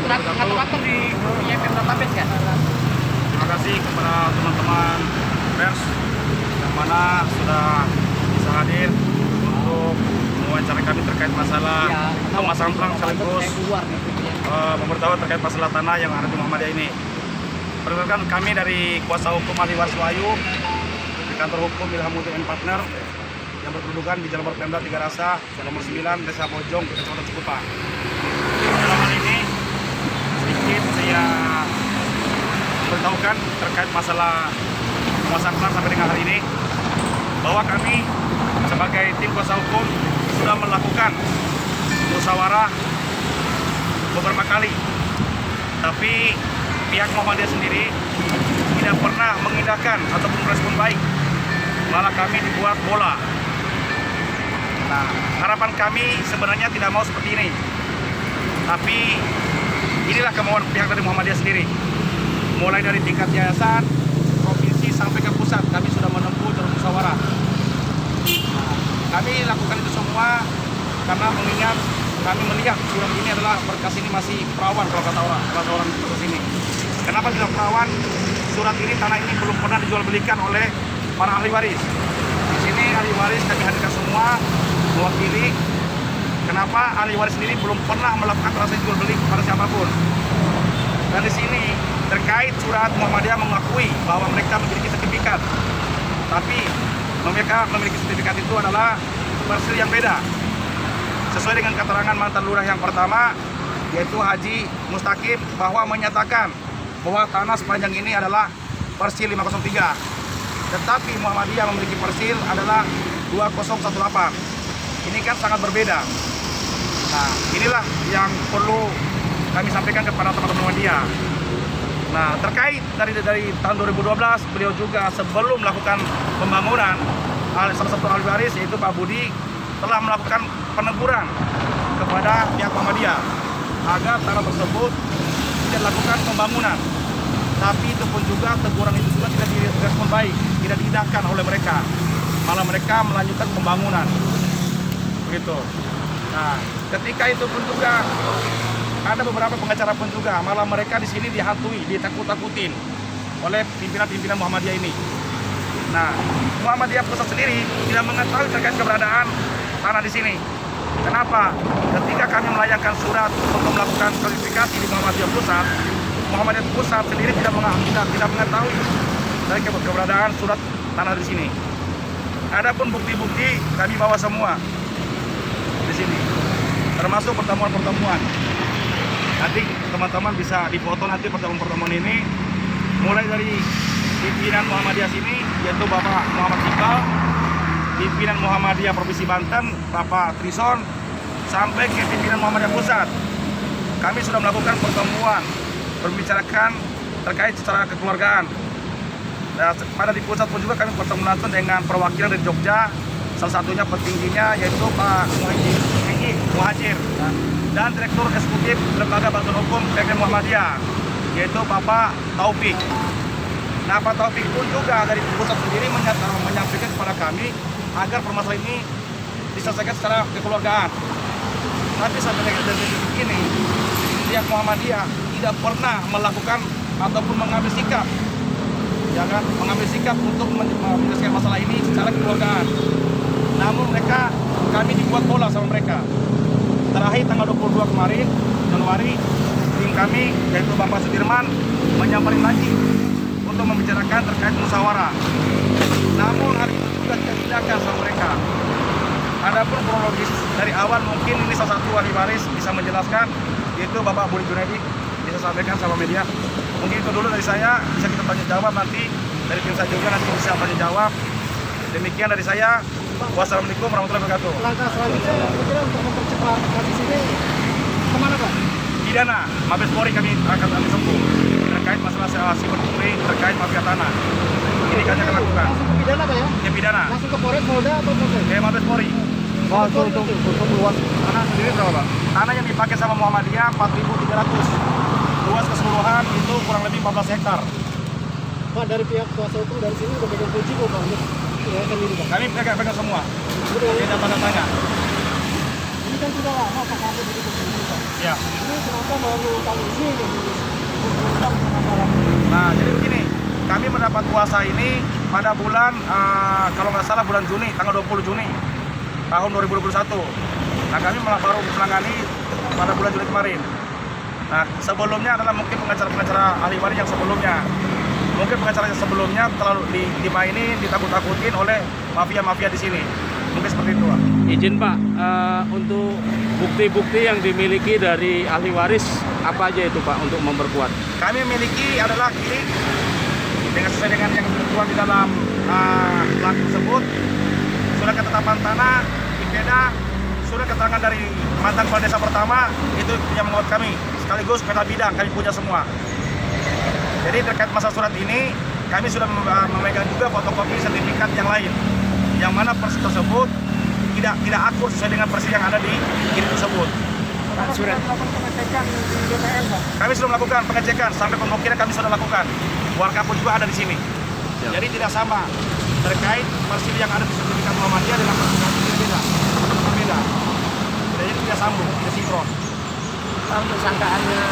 ngatur-ngatur di menyiapkan database ya. Terima kasih kepada teman-teman pers yang mana sudah bisa hadir untuk mewawancara kami terkait masalah pemasangan terang sekaligus memberitahu terkait masalah tanah yang ada di Muhammadiyah ini. Perkenalkan, kami dari kuasa hukum ahli waris Wahyu di kantor hukum Ilhamuddin and Partner yang berkedudukan di Jalan Pemda 3 Rasa, nomor 9, Desa Bojong, Kecamatan Cikupa. Dalam hal ini sedikit saya beritahukan terkait masalah pemasangan terang sampai dengan hari ini, bahwa kami sebagai tim kuasa hukum sudah melakukan musyawarah beberapa kali, tapi pihak Muhammadiyah sendiri tidak pernah mengindahkan ataupun merespon baik, malah kami dibuat bola. Nah, harapan kami sebenarnya tidak mau seperti ini, tapi inilah kemauan pihak dari Muhammadiyah sendiri. Mulai dari tingkat yayasan, provinsi sampai ke pusat, kami sudah menempuh jalur musyawarah. Kami lakukan itu semua karena mengingat kami melihat surat ini adalah berkas ini masih perawan kalau kata orang berkas ini. Kenapa tidak perawan? Surat ini, tanah ini belum pernah dijual belikan oleh para ahli waris. Di sini ahli waris kami hadirkan semua mewakili. Kenapa ahli waris sendiri belum pernah melakukan transaksi jual beli kepada siapapun? Dan di sini terkait surat Muhammadiyah mengakui bahwa mereka memiliki sertifikat, tapi mereka memiliki sertifikat itu adalah versi yang beda. Sesuai dengan keterangan mantan lurah yang pertama, yaitu Haji Mustaqim, bahwa menyatakan bahwa tanah sepanjang ini adalah persil 503. Tetapi Muhammadiyah memiliki persil adalah 2018. Ini kan sangat berbeda. Nah, inilah yang perlu kami sampaikan kepada teman-teman Muhammadiyah. Nah, terkait dari tahun 2012, beliau juga sebelum melakukan pembangunan, salah satu ahli waris yaitu Pak Budi telah melakukan peneguran kepada pihak Muhammadiyah agar tanah tersebut tidak dilakukan pembangunan. Tapi itu pun juga teguran itu juga tidak direspon baik, tidak diindahkan oleh mereka. Malah mereka melanjutkan pembangunan. Begitu. Nah, ketika itu pun juga ada beberapa pengacara pun juga, malah mereka di sini dihantui, ditakut-takutin oleh pimpinan-pimpinan Muhammadiyah ini. Nah, Muhammadiyah pusat sendiri tidak mengetahui terkait keberadaan tanah di sini. Kenapa? Ketika kami melayangkan surat untuk melakukan verifikasi di Muhammadiyah pusat sendiri tidak mengetahui dari keberadaan surat tanah di sini. Adapun bukti-bukti kami bawa semua di sini, termasuk pertemuan-pertemuan. Nanti teman-teman bisa difoto nanti pertemuan-pertemuan ini, mulai dari pimpinan Muhammadiyah sini, yaitu Bapak Muhammad Iqbal, pimpinan Muhammadiyah Provinsi Banten, Bapak Trison, sampai ke pimpinan Muhammadiyah Pusat. Kami sudah melakukan pertemuan, membicarakan terkait secara kekeluargaan. Dan pada di pusat pun juga kami bertemu langsung dengan perwakilan dari Jogja, salah satunya petingginya yaitu Pak Muhajir, dan Direktur Eksekutif Lembaga Bantuan Hukum PKM Muhammadiyah, yaitu Bapak Taufik. Nah, Pak Taufik pun juga dari pusat sendiri menyampaikan kepada kami agar permasalahan ini diselesaikan secara kekeluargaan. Tapi sampai dengan detik ini, pihak Muhammadiyah tidak pernah melakukan ataupun mengambil sikap, ya kan, mengambil sikap untuk menyelesaikan masalah ini secara kekeluargaan. Namun kami dibuat bola sama mereka. Terakhir tanggal 22 kemarin, Januari, tim kami yaitu Bapak Sudirman menyampaikan lagi untuk membicarakan terkait musyawarah. Namun hari itu juga tidak tindakan sama mereka. Adapun kronologis dari awal mungkin ini salah satu ahli waris bisa menjelaskan, yaitu Bapak Budi Junaidi, bisa sampaikan sama media. Mungkin itu dulu dari saya, bisa kita tanya jawab nanti dari tim saya juga nanti bisa tanya jawab. Demikian dari saya. Wassalamualaikum warahmatullahi wabarakatuh. Langkah selanjutnya kira untuk mempercepat kasus ini kemana Pak? Pidana, Mabes Polri kami akan tempuh terkait masalah siberpungli terkait mafia tanah. Ini kami akan lakukan. Langsung ke pidana Pak ya? Ya pidana. Langsung ke Polres, Polda atau Polsek? Kayak Mabes Polri. Untuk luas Tanah sendiri berapa Pak? Tanah yang dipakai sama Muhammadiyah 4.300. Luas keseluruhan itu kurang lebih 14 hektar. Pak, dari pihak kuasa hukum dari sini udah pegang kunci kok Pak untuk yayasan ini Pak? Kami pegang semua. Tidak tanda tanya. Ini kan sudah lama Pak sampai begitu Pak. Ya. Ini kenapa baru kali ini yang diundang kenapa lama? Nah, jadi begini, kami mendapat kuasa ini pada bulan, kalau nggak salah bulan Juni, tanggal 20 Juni tahun 2021. Nah, kami malah baru menangani pada bulan Juni kemarin. Nah, sebelumnya adalah mungkin pengacara-pengacara ahli waris yang sebelumnya. Mungkin pengacara yang sebelumnya terlalu dimainin, ditakut-takutin oleh mafia-mafia di sini. Mungkin seperti itu, Pak. Izin Pak, untuk bukti-bukti yang dimiliki dari ahli waris apa aja itu Pak untuk memperkuat? Kami memiliki adalah ini dengan sesuai dengan yang tertuang di dalam plat tersebut, surat ketetapan tanah, IPEDA, surat keterangan dari mantan kepala desa pertama, itu yang membuat kami, sekaligus peta bidang kami punya semua. Jadi terkait masalah surat ini, kami sudah memegang juga fotokopi sertifikat yang lain, yang mana persis tersebut tidak akur sesuai dengan persis yang ada di ini tersebut. Sudah melakukan pengecekan di DPR, Pak. Kami sudah melakukan pengecekan, sampai pemblokiran kami sudah lakukan. Warga pun juga ada di sini. Jadi tidak sama terkait persis yang ada di sertifikat Muhammadiyah dengan persis yang berbeda. Berbeda. Jadi tidak sambung, tidak sinkron. Untuk sangkaannya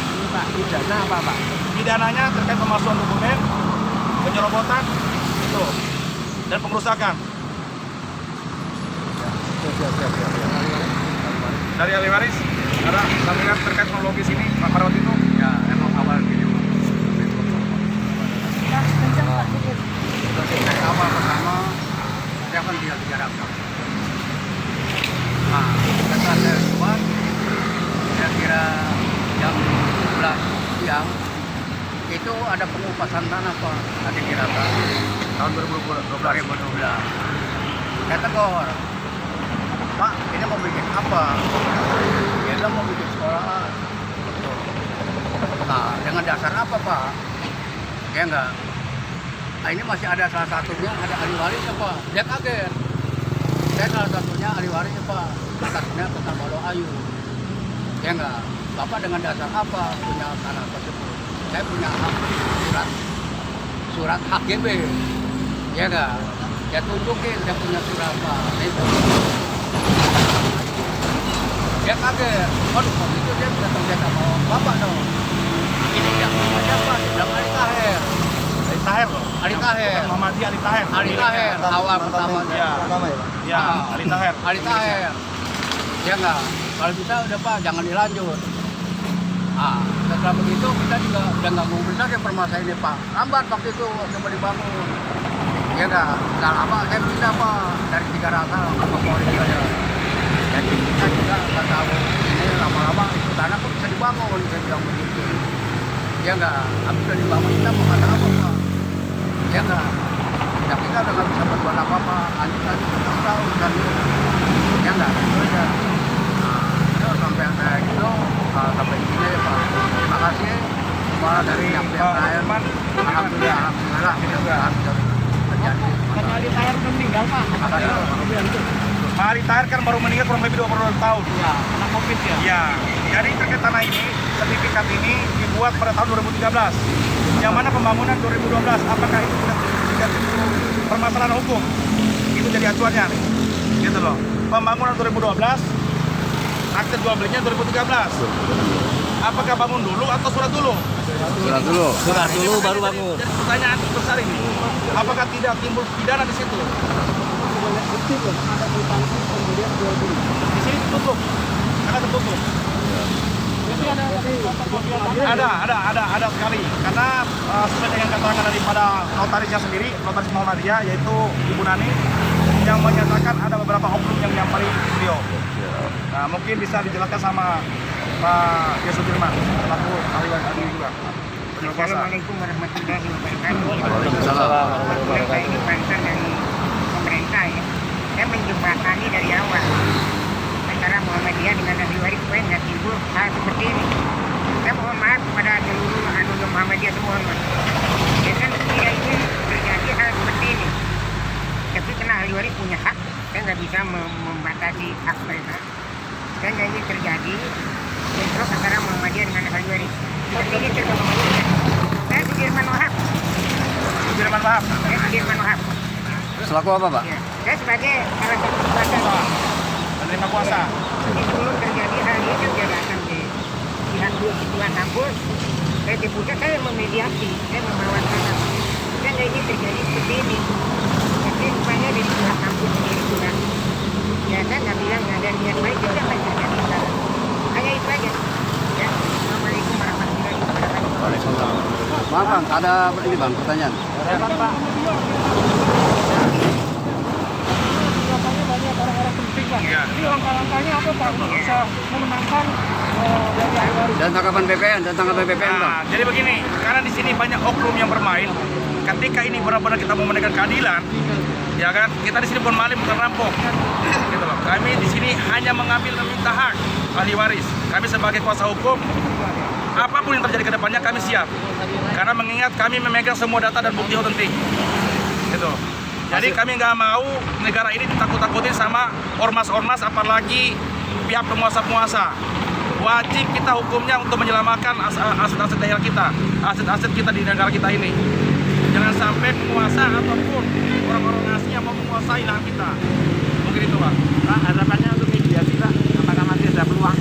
ini Pak, pidana apa Pak? Pidananya terkait pemalsuan dokumen, penyerobotan, itu, dan pengerusakan. Dari ahli waris ada tampilan terkait kronologis ini Pak Parwati itu. Ya, emang awal gini. Awal pertama, saya kan tinggal di Jakarta. Nah, setelah saya keluar, kira-kira jam 11 siang, itu ada pengupasan tanah Pak, ada di Rata, Tahun 2012. Saya tegur, Pak, ini mau bikin apa? Dia bilang mau bikin sekolahan. Nah, dengan dasar apa Pak? Ya enggak. Nah, ini masih ada salah satunya, ada ahli warisnya Pak. Dia kaget. Saya salah satunya ahli warisnya Pak. Kasusnya tentang Balo Ayu. Ya enggak. Bapak dengan dasar apa punya tanah tersebut? Saya punya hak surat HGB. Ya enggak. Ya tunjukin saya punya surat Pak. Dia kaget. Waduh, kalau itu dia bisa kerja sama Bapak dong. Ini dia punya siapa? Sedang Ali Taher. Ali Taher loh. Ali Taher. Muhammadiyah Ali Taher. Ali Taher awal pertama. Ya. Ya, Ali Taher. Ali Taher. Ya enggak. Kalau bisa udah Pak, jangan dilanjut. Ah, setelah begitu kita juga udah nggak mau bisa ke permasalahan ini Pak. Lambat waktu itu coba dibangun. Ya enggak. Nggak lama saya pindah Pak dari 300 ke Polri aja. Jadi kita juga nggak tahu ini lama-lama itu tanah kok bisa dibangun, saya bilang begitu. Ya enggak, habis udah dibangun kita mau kata apa Pak? Ya enggak, ya kita udah nggak bisa berbuat apa-apa, lanjut tahu dan ya enggak, itu aja. Nah, itu sampai kayak gitu, sampai sini ya Pak. Terima kasih, semua dari yang lain. Alhamdulillah, terjadi. Hanya Ali Taher meninggal Pak. Pak Ali Taher kan baru meninggal kurang lebih 22 tahun. Ya, kena COVID ya. Ya, jadi terkait tanah ini, sertifikat ini dibuat pada tahun 2013. Yang mana pembangunan 2012, apakah itu tidak permasalahan hukum? Itu jadi acuannya, gitu loh. Pembangunan 2012, akte jual belinya 2013. Apakah bangun dulu atau surat dulu? Surat dulu. Surat dulu Jadi, baru bangun. Jadi pertanyaan besar ini, apakah tidak timbul pidana di situ? Banyak bukti tuh, ada kwitansi kemudian jual beli. Di sini tertutup, karena tertutup. Jadi Ada sekali karena sesuai dengan keterangan daripada notarisnya sendiri, notaris Muhammadiyah yaitu Ibu Nani yang menyatakan ada beberapa oknum yang menyampaikan beliau. Nah, mungkin bisa dijelaskan sama Pak Yesus Firman selaku ahli waris juga. Assalamualaikum warahmatullahi wabarakatuh. Waalaikumsalam. Saya ini bantuan dari pemerintah ya. Saya menjembatani dari awal antara Muhammadiyah dengan ahli waris supaya nggak timbul hal seperti ini. Saya mohon maaf kepada seluruh anggota Muhammadiyah semua. Dengan tidak ingin terjadi hal seperti ini. Tapi karena ahli waris punya hak, saya nggak bisa membatasi hak mereka. Dan nggak ingin terjadi bentrok antara Muhammadiyah dengan ahli waris. Seperti ini terjadi. Saya Sudirman Wahab. Firman Wahab, Saya Sudirman Wahab. Selaku apa Pak? Ya. Saya sebagai salah satu kuasa penerima kuasa. sebelum terjadi hal ini saya datang ke ketua kampus, saya di pusat saya memediasi, saya membawa sana. Kan ini terjadi seperti ini. Tapi rupanya dari ketua kampus sendiri juga. Ya saya nggak bilang nggak ada niat baik, itu yang terjadi sekarang. Hanya itu aja. Ya, Assalamualaikum warahmatullahi wabarakatuh. Waalaikumsalam. Maaf bang, ada ini bang pertanyaan. Banyak orang-orang penting Pak. Iya. Ini langkah-langkahnya apa Pak untuk bisa memenangkan dari Ahli Dan tanggapan BPN, bang. Nah, jadi begini, karena di sini banyak oknum yang bermain. Ketika ini benar-benar kita mau menegakkan keadilan, ya kan? Kita di sini bukan maling, bukan rampok. Gitu loh. Kami di sini hanya mengambil meminta hak ahli waris. Kami sebagai kuasa hukum, apapun yang terjadi ke depannya kami siap. Karena mengingat kami memegang semua data dan bukti otentik. Gitu. Jadi kami nggak mau negara ini ditakut-takutin sama ormas-ormas, apalagi pihak penguasa-penguasa. Wajib kita hukumnya untuk menyelamatkan aset-aset daerah kita, aset-aset kita di negara kita ini. Jangan sampai penguasa ataupun orang-orang asing yang mau menguasai lahan kita. Mungkin itu Pak. Pak, harapannya untuk mediasi Pak, apakah masih ada peluang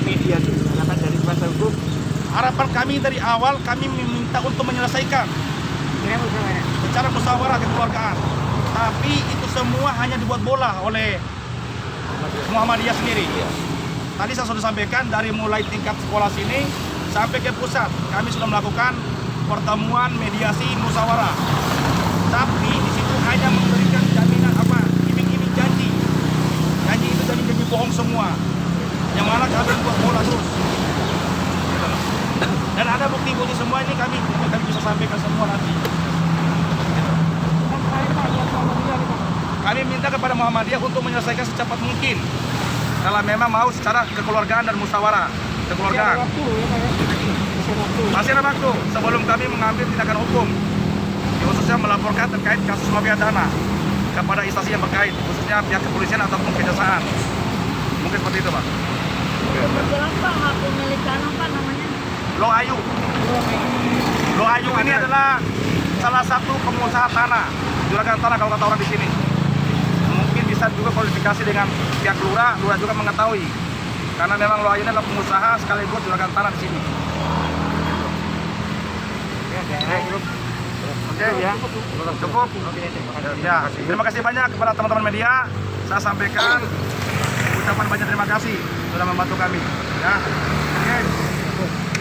mediasi harapan dari kuasa hukum? Harapan kami dari awal kami meminta untuk menyelesaikan secara musyawarah kekeluargaan. Tapi itu semua hanya dibuat bola oleh Muhammadiyah sendiri. Tadi saya sudah sampaikan dari mulai tingkat sekolah sini sampai ke pusat kami sudah melakukan pertemuan mediasi musyawarah. Tapi di situ hanya memberikan jaminan apa? Iming-iming janji. Janji itu janji bohong semua. Yang mana kami buat bola terus. Dan ada bukti-bukti semua ini kami bisa sampaikan semua nanti. Kami minta kepada Muhammadiyah untuk menyelesaikan secepat mungkin. Kalau memang mau secara kekeluargaan dan musyawarah kekeluargaan. Masih ada waktu sebelum kami mengambil tindakan hukum, khususnya melaporkan terkait kasus mafia dana kepada instansi yang terkait, khususnya pihak kepolisian ataupun kejaksaan. Mungkin seperti itu, Pak. Kebetulan Pak, hak milik tanah Pak namanya. Loh Ayu. Loh Ayu ini adalah salah satu pengusaha tanah, juragan tanah kalau kata orang di sini. Mungkin bisa juga kualifikasi dengan pihak lurah juga mengetahui. Karena memang Loh Ayu ini adalah pengusaha sekaligus juragan tanah di sini. Oke ya, cukup. Ya, terima kasih banyak kepada teman-teman media. Saya sampaikan ucapan banyak terima kasih sudah membantu kami. Ya, oke.